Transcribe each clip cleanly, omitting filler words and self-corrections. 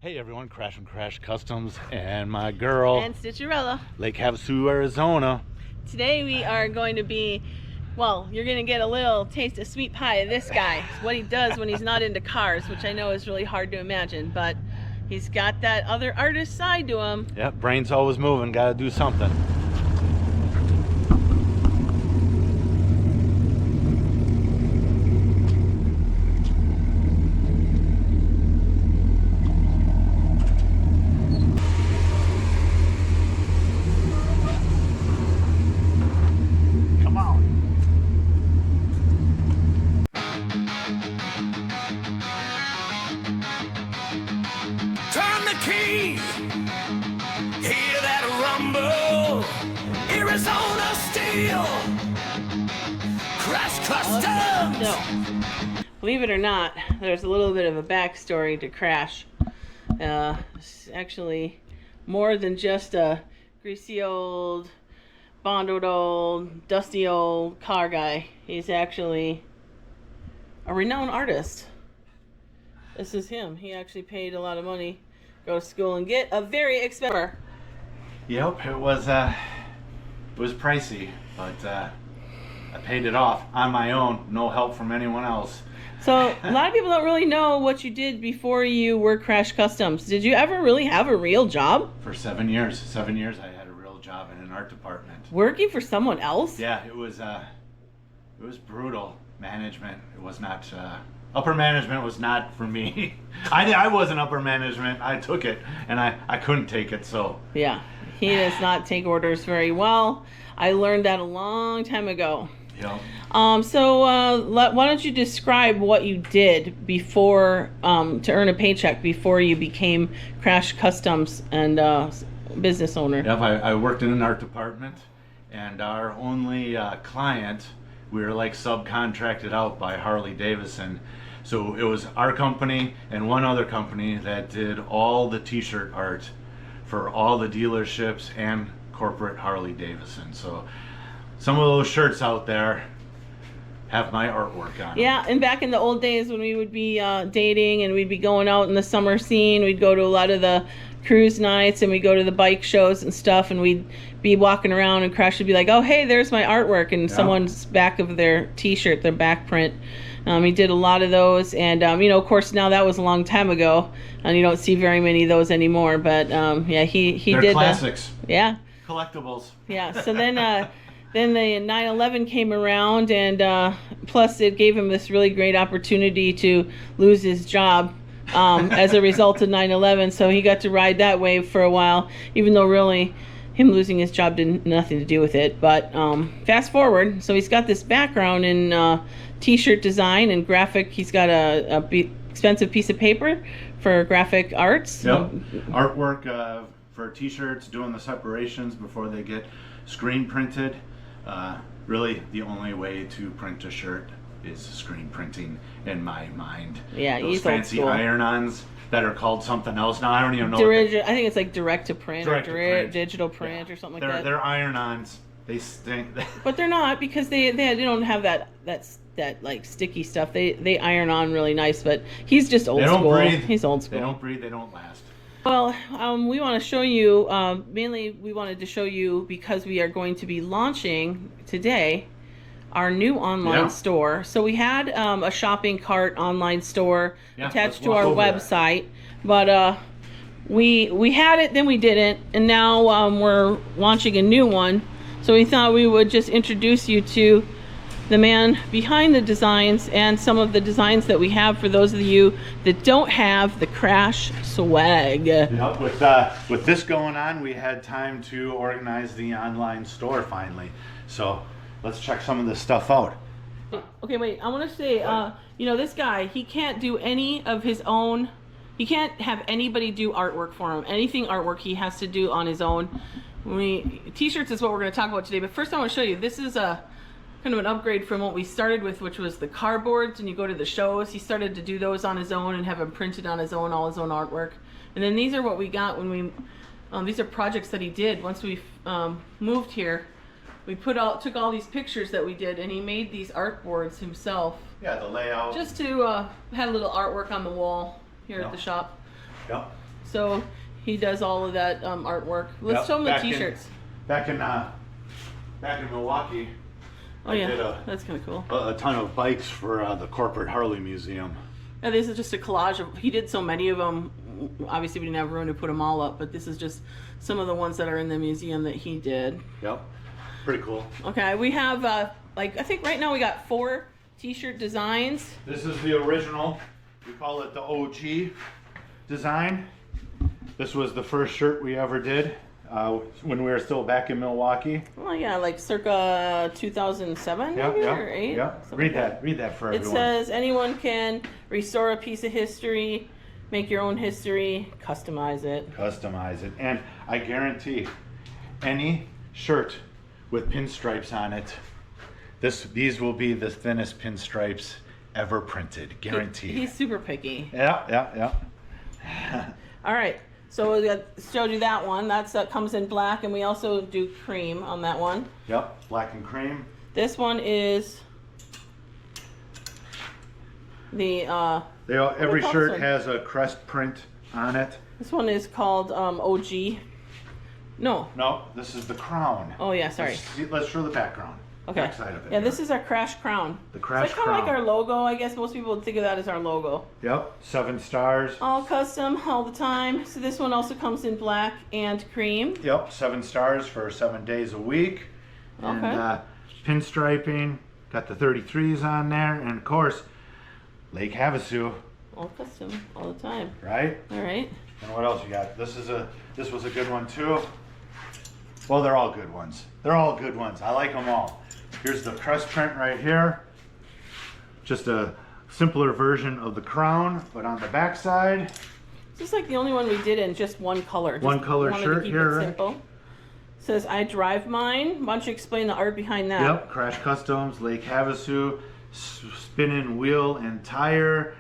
Hey everyone, Crash and Crash Customs and my girl and Stitcherella. Lake Havasu, Arizona. Today we are going to be, well, you're going to get a little taste of sweet pie of this guy. What he does when he's not into cars, which I know is really hard to imagine, but he's got that other artist side to him. Yep, brain's always moving, gotta do something. Hear that rumble, Arizona steel, Crash Customs. No. Believe it or not, there's a little bit of a backstory to Crash. It's actually more than just a greasy old, bonded old, dusty old car guy. He's actually a renowned artist. This is him. He actually paid a lot of money, go to school and get a very expensive. Yep, it was pricey, but I paid it off on my own, no help from anyone else. So a lot of people don't really know what you did before you were Crash Customs. Did you ever really have a real job? For 7 years. 7 years I had a real job in an art department. Working for someone else? Yeah, it was brutal. Management, it was not, upper management was not for me. I wasn't upper management. I took it, and I couldn't take it, so. Yeah, he does not take orders very well. I learned that a long time ago. Yep. Why don't you describe what you did before, to earn a paycheck before you became Crash Customs and business owner? Yep, I worked in an art department, and our only client, we were like subcontracted out by Harley Davidson. So it was our company and one other company that did all the t-shirt art for all the dealerships and corporate Harley Davidson. So some of those shirts out there have my artwork on. Yeah, and back in the old days when we would be dating and we'd be going out in the summer scene, we'd go to a lot of the cruise nights and we'd go to the bike shows and stuff, and we'd be walking around and Crash would be like, oh hey, there's my artwork, and someone's back of their t-shirt, their back print. He did a lot of those, and of course now that was a long time ago and you don't see very many of those anymore, but yeah, he They're did classics. Yeah, Collectibles. yeah. So then then the 9/11 came around, and plus it gave him this really great opportunity to lose his job as a result of 9/11. So he got to ride that wave for a while, even though really him losing his job didn't nothing to do with it. But fast forward, so he's got this background in t-shirt design and graphic. He's got a expensive piece of paper for graphic arts. Yep. Artwork for t-shirts, doing the separations before they get screen printed. Really, the only way to print a shirt is screen printing in my mind. Yeah, those he's fancy old school. iron-ons that are called something else now. I don't even know. I think it's like direct to print or digital print, yeah, or something like that. They're iron-ons. They stink. But they're not, because they don't have that like sticky stuff. They iron on really nice, but he's just old school. They don't breathe. He's old school. They don't breathe. They don't last. Well, we want to show you, mainly we wanted to show you because we are going to be launching today our new online store. So we had a shopping cart online store attached to our website, but we had it, then we didn't, and now we're launching a new one. So we thought we would just introduce you to the man behind the designs and some of the designs that we have for those of you that don't have the Crash swag. Yep, with this going on, we had time to organize the online store finally. So let's check some of this stuff out. Okay, wait, I want to say, this guy, he can't do any of his own, he can't have anybody do artwork for him. Anything artwork he has to do on his own. T-shirts is what we're going to talk about today, but first I want to show you, this is a kind of an upgrade from what we started with, which was the cardboards. And you go to the shows, he started to do those on his own and have them printed on his own, all his own artwork. And then these are what we got when we, these are projects that he did once we moved here. We took all these pictures that we did, and he made these art boards himself. Yeah, the layout. Just to had a little artwork on the wall here at the shop. Yep. So he does all of that artwork. Let's Yep, show him the back in- t-shirts. Back in Milwaukee, Oh I yeah, did that's kind of cool. a ton of bikes for the corporate Harley museum. Yeah, this is just a collage of. He did so many of them. Obviously, we didn't have room to put them all up, but this is just some of the ones that are in the museum that he did. Yep, pretty cool. Okay, we have like I think right now we got 4 t-shirt designs. This is the original. We call it the OG design. This was the first shirt we ever did when we were still back in Milwaukee. Well, yeah, like circa 2007 maybe or 8. Yep. something Read like that. Read that for It everyone. says anyone can restore a piece of history, make your own history, customize it. Customize it, and I guarantee any shirt with pinstripes on it, these will be the thinnest pinstripes ever printed. Guaranteed. He's super picky. Yeah. All right, so we showed you that one. That comes in black, and we also do cream on that one. Yep, black and cream. This one is the Every comes shirt in? has a crest print on it. this one is called OG. No. No, this is the crown. Oh yeah, sorry. Let's show the background. Okay. Backside of it. Yeah, this is our crash crown. The crash so kind of like crown. our logo, I guess. Most people would think of that as our logo. Yep, 7 stars. All custom, all the time. So this one also comes in black and cream. Yep, 7 stars for 7 days a week. And Okay. pinstriping. Got the 33s on there, and of course, Lake Havasu, All custom, all the time. right? All right. And what else you got? This was a good one too. Well, they're all good ones. They're all good ones. I like them all. Here's the crest print right here. Just a simpler version of the crown, but on the back side. This is like the only one we did in just one color. Just One color wanted shirt to keep here, it right? simple. Says I drive mine. Why don't you explain the art behind that? Yep, Crash Customs, Lake Havasu, spinning wheel and tire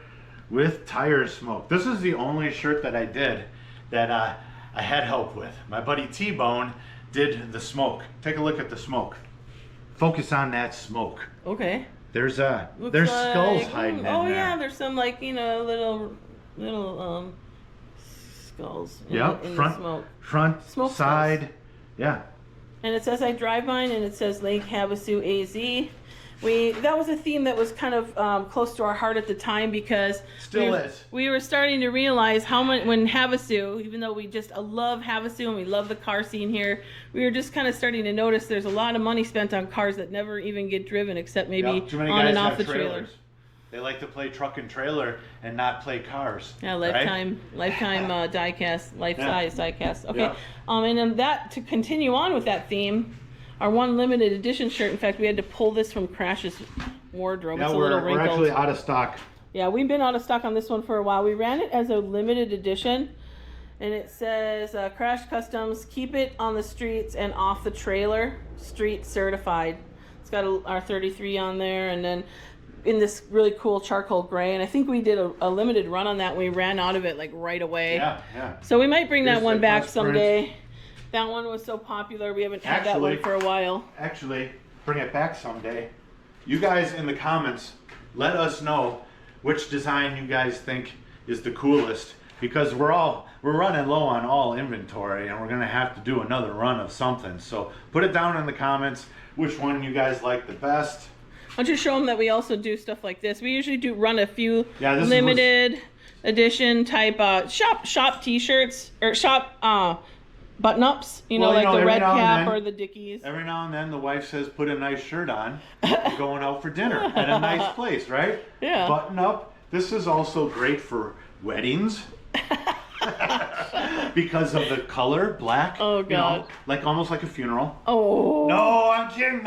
with tire smoke. This is the only shirt that I did that I had help with. My buddy T-Bone did the smoke. Take a look at the smoke. Focus on that smoke. Okay. There's Looks there's like- skulls hiding in Oh there. yeah, there's some like little skulls. Yep, in the front, smoke. front, Smoke side. Yeah. And it says I drive mine, and it says Lake Havasu AZ. That was a theme that was kind of close to our heart at the time because Still is. we were starting to realize how much when Havasu, even though we just love Havasu and we love the car scene here, we were just kind of starting to notice there's a lot of money spent on cars that never even get driven except maybe Yep, too many on guys and have off the trailers. trailer. They like to play truck and trailer and not play cars. Yeah, right? lifetime diecast, life-size diecast. Okay, Yeah. And then that to continue on with that theme, our one limited edition shirt. In fact, we had to pull this from Crash's wardrobe. Yeah, It's a little we're wrinkled. actually out of stock. Yeah, we've been out of stock on this one for a while. We ran it as a limited edition, and it says Crash Customs, keep it on the streets and off the trailer, street certified. It's got our 33 on there, and then in this really cool charcoal gray. And I think we did a limited run on that. And we ran out of it like right away. Yeah. So we might bring that Here's one the back first print. someday. That one was so popular. We haven't had that one Actually- for a while. Actually, bring it back someday. You guys in the comments, let us know which design you guys think is the coolest, because we're running low on all inventory, and we're gonna have to do another run of something. So put it down in the comments which one you guys like the best. Why don't you show them that we also do stuff like this? We usually do run a few Yeah, this limited edition type shop t-shirts or shop button-ups. You know, Well, like the every red now and cap then- or the Dickies. Every now and then the wife says, put a nice shirt on. We're going out for dinner at a nice place, right? Yeah. Button up. This is also great for weddings. Because of the color, black. Oh, you know, God. like almost like a funeral. Oh. No, I'm kidding.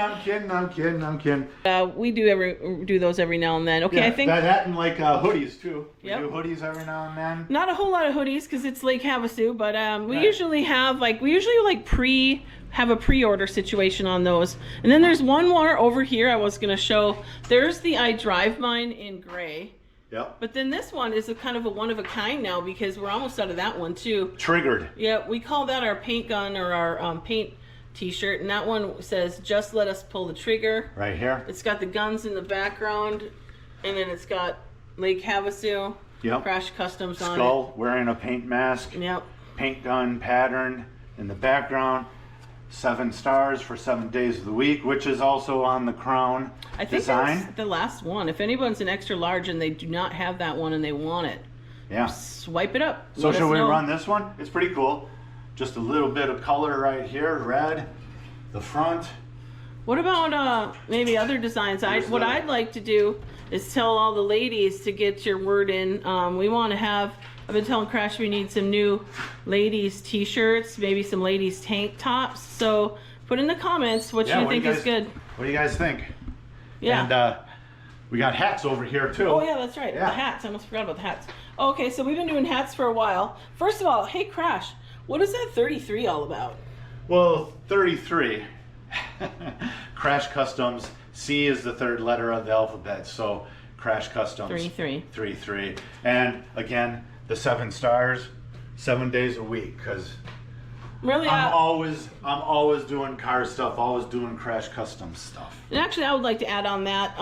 We do those every now and then. Okay, Yeah, I think that and like hoodies too. We Yep. do hoodies every now and then. not a whole lot of hoodies because it's Lake Havasu, but we Right. usually have have a pre-order situation on those. And then there's one more over here I was gonna show. There's the I Drive Mine in gray. Yep. But then this one is a kind of a one of a kind now because we're almost out of that one too. Triggered. Yeah, we call that our paint gun or our paint t-shirt, and that one says just let us pull the trigger. Right here. It's got the guns in the background, and then it's got Lake Havasu. Yep. Crash Customs on Skull wearing a paint mask. it. Yep. Paint gun pattern in the background. 7 stars for 7 days of the week, which is also on the crown I think design. that's the last one. If anyone's an extra large and they do not have that one and they want it, Yeah. swipe it up. So Let us should we know. run this one? It's pretty cool. Just a little bit of color right here, red. The front. What about maybe other designs? Here's What the- I'd like to do is tell all the ladies to get your word in. We want to have. I've been telling Crash we need some new ladies t-shirts, maybe some ladies tank tops. So put in the comments what Yeah, you what do think you is guys- good. What do you guys think? Yeah. And we got hats over here too. Oh yeah, that's right. Yeah. The hats. I almost forgot about the hats. Okay, so we've been doing hats for a while. First of all, hey Crash, what is that 33 all about? Well, 33. Crash Customs. C is the 3rd letter of the alphabet, so Crash Customs. 33. 33. And again, the 7 stars, 7 days a week, because Really, I'm always doing car stuff, always doing Crash Customs stuff. and actually, I would like to add on that.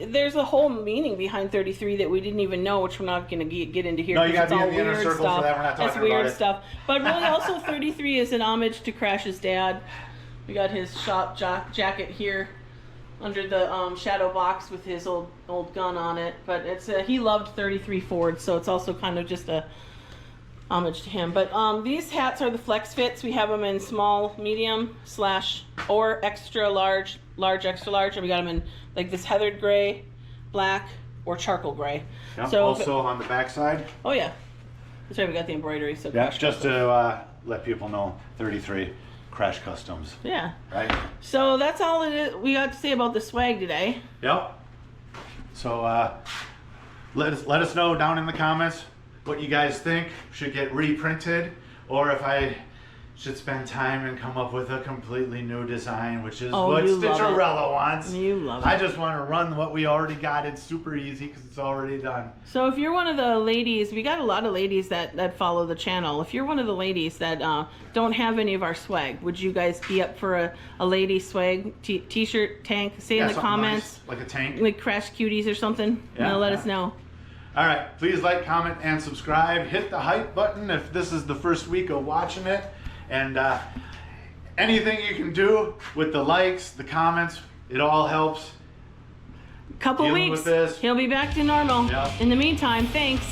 There's a whole meaning behind 33 that we didn't even know, which we're not going to get into here. No, you 'cause gotta it's be in all the inner weird circle for stuff. that. We're not That's talking weird about it. stuff. But really, also 33 is an homage to Crash's dad. We got his shop jacket here under the shadow box with his old gun on it. But it's he loved 33 Ford, so it's also kind of just a homage to him. But these hats are the flex fits. We have them in small, medium, / or extra large, extra large, and we got them in like this heathered gray, black, or charcoal gray. Yep. So Also on the back side. oh yeah, that's right. We got the embroidery. So Yeah, Crash just Customs. to let people know, 33 Crash Customs, Yeah. right? So that's all it is we got to say about the swag today. Yep. So let us know down in the comments what you guys think should get reprinted, or if I should spend time and come up with a completely new design, which is Oh, what you love it. Stitcherella wants. You love I it. just want to run what we already got. It's super easy because it's already done. So if you're one of the ladies, we got a lot of ladies that follow the channel. If you're one of the ladies that don't have any of our swag, would you guys be up for a lady swag t-shirt tank? Say in the something comments, nice, like a tank. like Crash Cuties or something. Yeah, Let yeah. us know. All right, please like, comment, and subscribe. Hit the hype button if this is the first week of watching it. And anything you can do with the likes, the comments, it all helps. Couple Dealing weeks, with this. he'll be back to normal. Yeah. In the meantime, thanks.